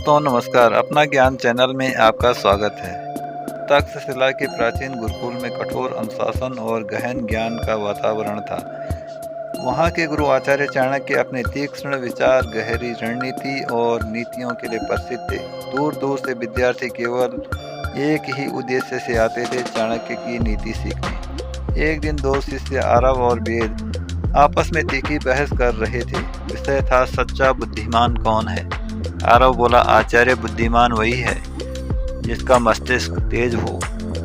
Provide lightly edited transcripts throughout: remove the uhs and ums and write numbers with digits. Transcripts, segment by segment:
दोस्तों नमस्कार। अपना ज्ञान चैनल में आपका स्वागत है। तक्षशिला के प्राचीन गुरुकुल में कठोर अनुशासन और गहन ज्ञान का वातावरण था। वहाँ के गुरु आचार्य चाणक्य अपने तीक्ष्ण विचार, गहरी रणनीति और नीतियों के लिए प्रसिद्ध थे। दूर दूर से विद्यार्थी केवल एक ही उद्देश्य से आते थे, चाणक्य की नीति सीखने। एक दिन दो शिष्य आरव और वेद आपस में तीखी बहस कर रहे थे। विषय था सच्चा बुद्धिमान कौन है। आरव बोला, आचार्य, बुद्धिमान वही है जिसका मस्तिष्क तेज हो।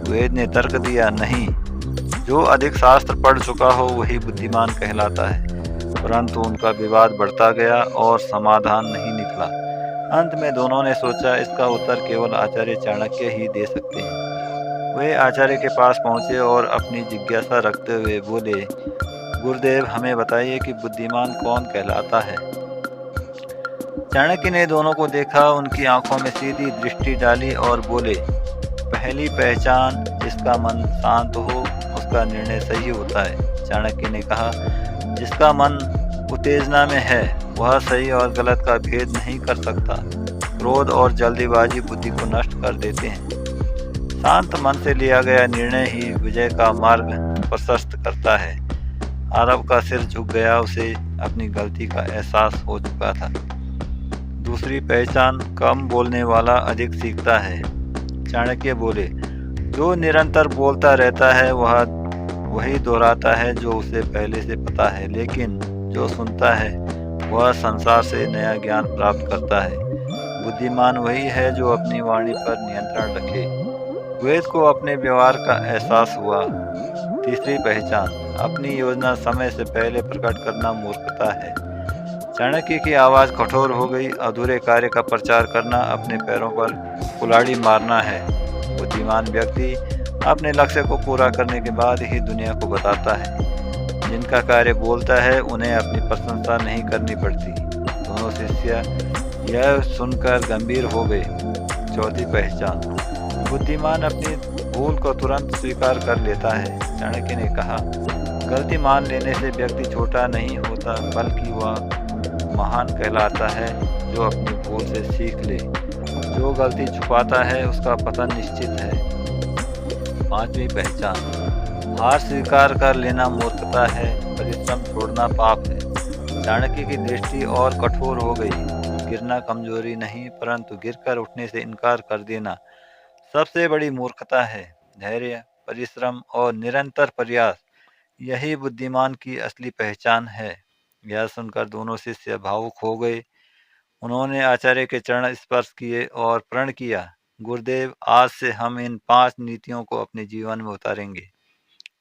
वेद ने तर्क दिया, नहीं, जो अधिक शास्त्र पढ़ चुका हो वही बुद्धिमान कहलाता है। परंतु उनका विवाद बढ़ता गया और समाधान नहीं निकला। अंत में दोनों ने सोचा इसका उत्तर केवल आचार्य चाणक्य ही दे सकते हैं। वे आचार्य के पास पहुंचे और अपनी जिज्ञासा रखते हुए बोले, गुरुदेव, हमें बताइए कि बुद्धिमान कौन कहलाता है। चाणक्य ने दोनों को देखा, उनकी आंखों में सीधी दृष्टि डाली और बोले, पहली पहचान, जिसका मन शांत हो उसका निर्णय सही होता है। चाणक्य ने कहा, जिसका मन उत्तेजना में है वह सही और गलत का भेद नहीं कर सकता। क्रोध और जल्दीबाजी बुद्धि को नष्ट कर देते हैं। शांत मन से लिया गया निर्णय ही विजय का मार्ग प्रशस्त करता है। आरव का सिर झुक गया, उसे अपनी गलती का एहसास हो चुका था। दूसरी पहचान, कम बोलने वाला अधिक सीखता है। चाणक्य बोले, जो निरंतर बोलता रहता है वह वही दोहराता है जो उसे पहले से पता है, लेकिन जो सुनता है वह संसार से नया ज्ञान प्राप्त करता है। बुद्धिमान वही है जो अपनी वाणी पर नियंत्रण रखे। वेद को अपने व्यवहार का एहसास हुआ। तीसरी पहचान, अपनी योजना समय से पहले प्रकट करना मूर्खता है। चाणक्य की आवाज कठोर हो गई, अधूरे कार्य का प्रचार करना अपने पैरों पर कुल्हाड़ी मारना है। बुद्धिमान व्यक्ति अपने लक्ष्य को पूरा करने के बाद ही दुनिया को बताता है। जिनका कार्य बोलता है उन्हें अपनी प्रशंसा नहीं करनी पड़ती। दोनों शिष्य यह सुनकर गंभीर हो गए। चौथी पहचान, बुद्धिमान अपनी भूल को तुरंत स्वीकार कर लेता है। चाणक्य ने कहा, गलती मान लेने से व्यक्ति छोटा नहीं होता, बल्कि वह महान कहलाता है जो अपनी भूल से सीख ले। जो गलती छुपाता है उसका पतन निश्चित है। पांचवी पहचान, हार स्वीकार कर लेना मूर्खता है, परिश्रम छोड़ना पाप है। चाणक्य की दृष्टि और कठोर हो गई। गिरना कमजोरी नहीं, परंतु गिरकर उठने से इनकार कर देना सबसे बड़ी मूर्खता है। धैर्य, परिश्रम और निरंतर प्रयास, यही बुद्धिमान की असली पहचान है। यह सुनकर दोनों शिष्य भावुक हो गए। उन्होंने आचार्य के चरण स्पर्श किए और प्रण किया, गुरुदेव, आज से हम इन 5 नीतियों को अपने जीवन में उतारेंगे।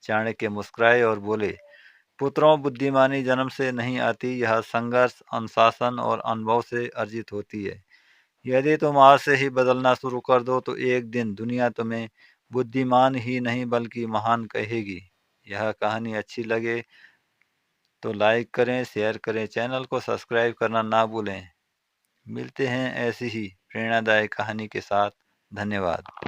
चाणक्य मुस्कुराए और बोले, पुत्रों, बुद्धिमानी जन्म से नहीं आती, यह संघर्ष, अनुशासन और अनुभव से अर्जित होती है। यदि तुम आज से ही बदलना शुरू कर दो तो एक दिन दुनिया तुम्हें बुद्धिमान ही नहीं बल्कि महान कहेगी। यह कहानी अच्छी लगे तो लाइक करें, शेयर करें, चैनल को सब्सक्राइब करना ना भूलें। मिलते हैं ऐसी ही प्रेरणादायक कहानी के साथ। धन्यवाद।